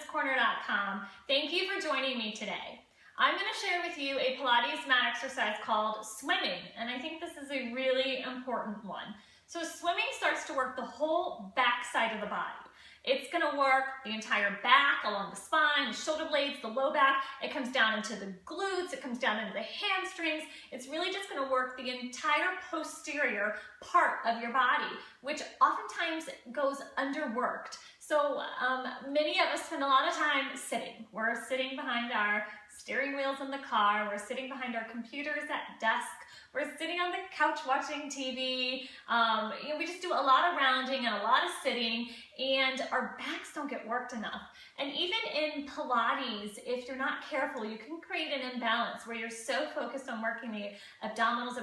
PilatesCorner.com. Thank you for joining me today. I'm going to share with you a Pilates mat exercise called swimming, and I think this is a really important one. So swimming starts to work the whole back side of the body. It's going to work the entire back, along the spine, the shoulder blades, the low back. It comes down into the glutes, it comes down into the hamstrings. It's really just going to work the entire posterior part of your body, which oftentimes goes underworked. So many of us spend a lot of time sitting. We're sitting behind our steering wheels in the car, we're sitting behind our computers at desk, we're sitting on the couch watching TV. We just do a lot of rounding and a lot of sitting, and our backs don't get worked enough. And even in Pilates, if you're not careful, you can create an imbalance where you're so focused on working the abdominals,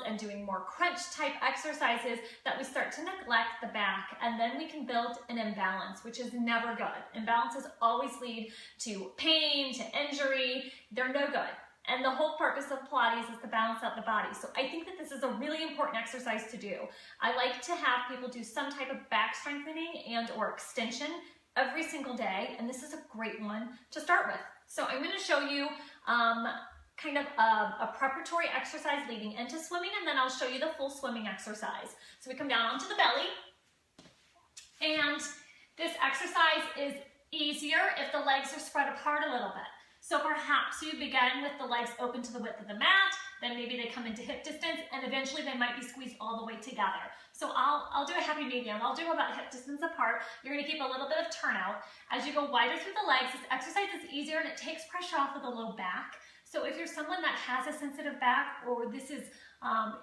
and doing more crunch type exercises that we start to neglect the back, and then we can build an imbalance, which is never good. Imbalances always lead to pain, to injury. They're no good. And the whole purpose of Pilates is to balance out the body. So I think that this is a really important exercise to do. I like to have people do some type of back strengthening and or extension every single day, and this is a great one to start with. So I'm going to show you kind of a preparatory exercise leading into swimming, and then I'll show you the full swimming exercise. So we come down onto the belly, and this exercise is easier if the legs are spread apart a little bit. So perhaps you begin with the legs open to the width of the mat, then maybe they come into hip distance, and eventually they might be squeezed all the way together. So I'll do a happy medium. I'll do about hip distance apart. You're going to keep a little bit of turnout. As you go wider through the legs, this exercise is easier and it takes pressure off of the low back. So if you're someone that has a sensitive back, or this is,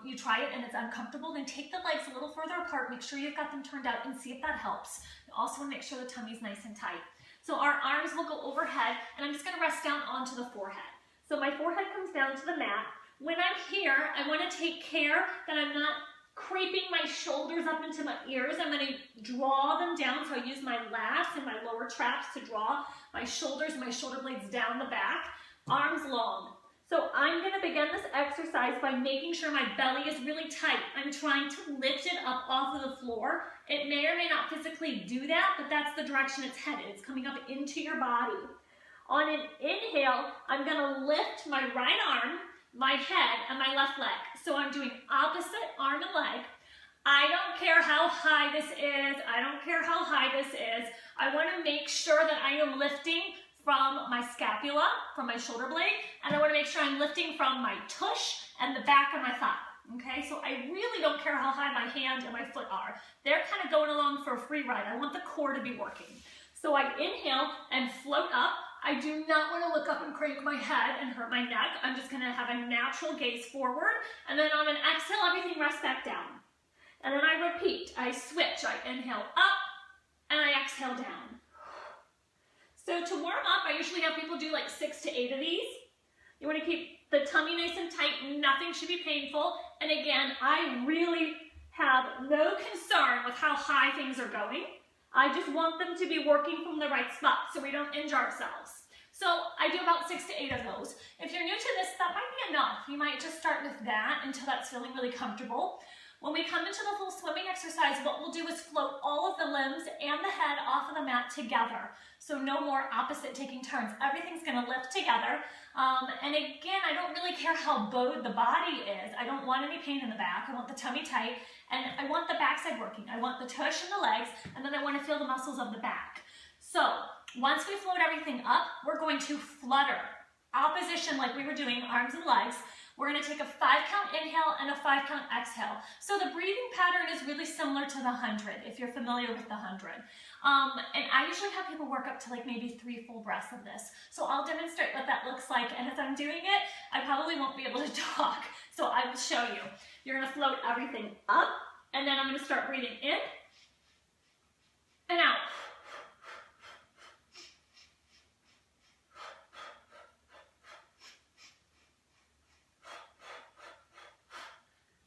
you try it and it's uncomfortable, then take the legs a little further apart, make sure you've got them turned out, and see if that helps. You also want to make sure the tummy's nice and tight. So our arms will go overhead, and I'm just going to rest down onto the forehead. So my forehead comes down to the mat. When I'm here, I want to take care that I'm not creeping my shoulders up into my ears. I'm going to draw them down, so I use my lats and my lower traps to draw my shoulders and my shoulder blades down the back, arms long. So I'm going to begin this exercise by making sure my belly is really tight. I'm trying to lift it up off of the floor. It may or may not physically do that, but that's the direction it's headed. It's coming up into your body. On an inhale, I'm going to lift my right arm, my head, and my left leg. So I'm doing opposite arm and leg. I don't care how high this is. I don't care how high this is. I want to make sure that I am lifting from my scapula, from my shoulder blade, and I want to make sure I'm lifting from my tush and the back of my thigh. Okay, so I really don't care how high my hand and my foot are. They're kind of going along for a free ride. I want the core to be working. So I inhale and float up. I do not want to look up and crank my head and hurt my neck. I'm just going to have a natural gaze forward, and then on an exhale, everything rests back down. And then I repeat. I switch. I inhale up, and I exhale down. So to warm up, I usually have people do like 6 to 8 of these. You want to keep the tummy nice and tight. Nothing should be painful. And again, I really have no concern with how high things are going. I just want them to be working from the right spot so we don't injure ourselves. So I do about 6 to 8 of those. If you're new to this, that might be enough. You might just start with that until that's feeling really comfortable. When we come into the full swimming exercise, what we'll do is float all of the limbs and the head off of the mat together. So no more opposite taking turns. Everything's going to lift together. And again, I don't really care how bowed the body is. I don't want any pain in the back. I want the tummy tight, and I want the backside working. I want the tush and the legs, and then I want to feel the muscles of the back. So once we float everything up, we're going to flutter. Opposition, like we were doing, arms and legs. We're going to take a 5-count inhale and a 5-count exhale. So the breathing pattern is really similar to the 100, if you're familiar with the 100. And I usually have people work up to like maybe 3 full breaths of this. So I'll demonstrate what that looks like, and as I'm doing it, I probably won't be able to talk. So I will show you. You're going to float everything up, and then I'm going to start breathing in and out.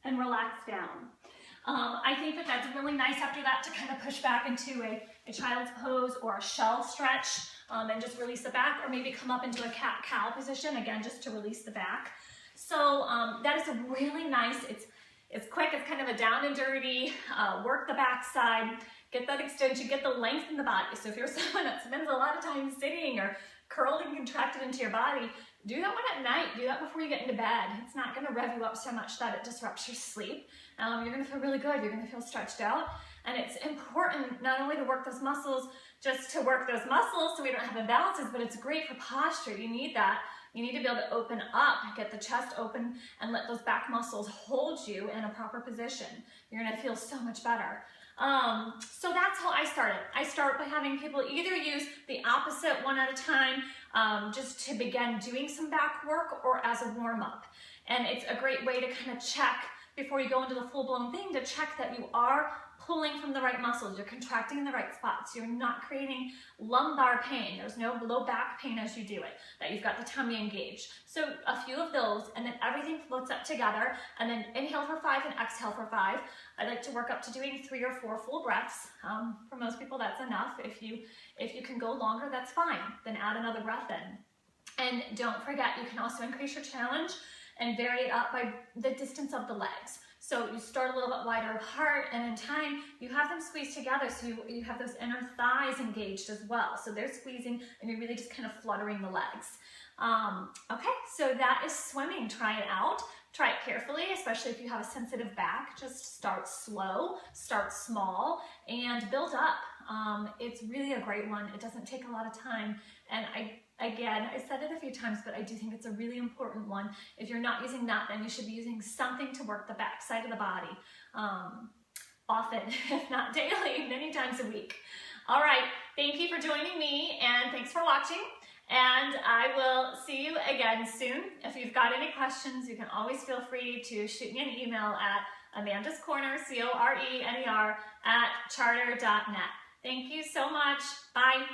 And relax down. I think that that's really nice after that to kind of push back into a child's pose or a shell stretch and just release the back, or maybe come up into a cat-cow position, again, just to release the back. So that is a really nice, it's quick, it's kind of a down and dirty, work the back side, Get that extension, get the length in the body. So if you're someone that spends a lot of time sitting or curled and contracted into your body, do that one at night. Do that before you get into bed. It's not going to rev you up so much that it disrupts your sleep. You're going to feel really good. You're going to feel stretched out. And it's important not only to work those muscles, just to work those muscles so we don't have imbalances, but it's great for posture. You need that. You need to be able to open up, get the chest open, and let those back muscles hold you in a proper position. You're going to feel so much better. So that's how I started. I start by having people either use the opposite one at a time, just to begin doing some back work, or as a warm-up. And it's a great way to kind of check before you go into the full-blown thing, to check that you are pulling from the right muscles, you're contracting in the right spots, you're not creating lumbar pain, there's no low back pain as you do it, that you've got the tummy engaged. So a few of those, and then everything floats up together, and then inhale for 5 and exhale for 5. I like to work up to doing 3 or 4 full breaths. For most people that's enough. If you can go longer, that's fine. Then add another breath in. And don't forget, you can also increase your challenge and vary it up by the distance of the legs. So you start a little bit wider apart, and in time, you have them squeezed together, so you have those inner thighs engaged as well. So they're squeezing, and you're really just kind of fluttering the legs. Okay, so that is swimming. Try it out. Try it carefully, especially if you have a sensitive back. Just start slow, start small, and build up. It's really a great one. It doesn't take a lot of time, and I said it a few times, but I do think it's a really important one. If you're not using that, then you should be using something to work the back side of the body, often, if not daily, many times a week. All right, thank you for joining me, and thanks for watching, and I will see you again soon. If you've got any questions, you can always feel free to shoot me an email at amandascorner, CORENER, @charter.net. Thank you so much. Bye.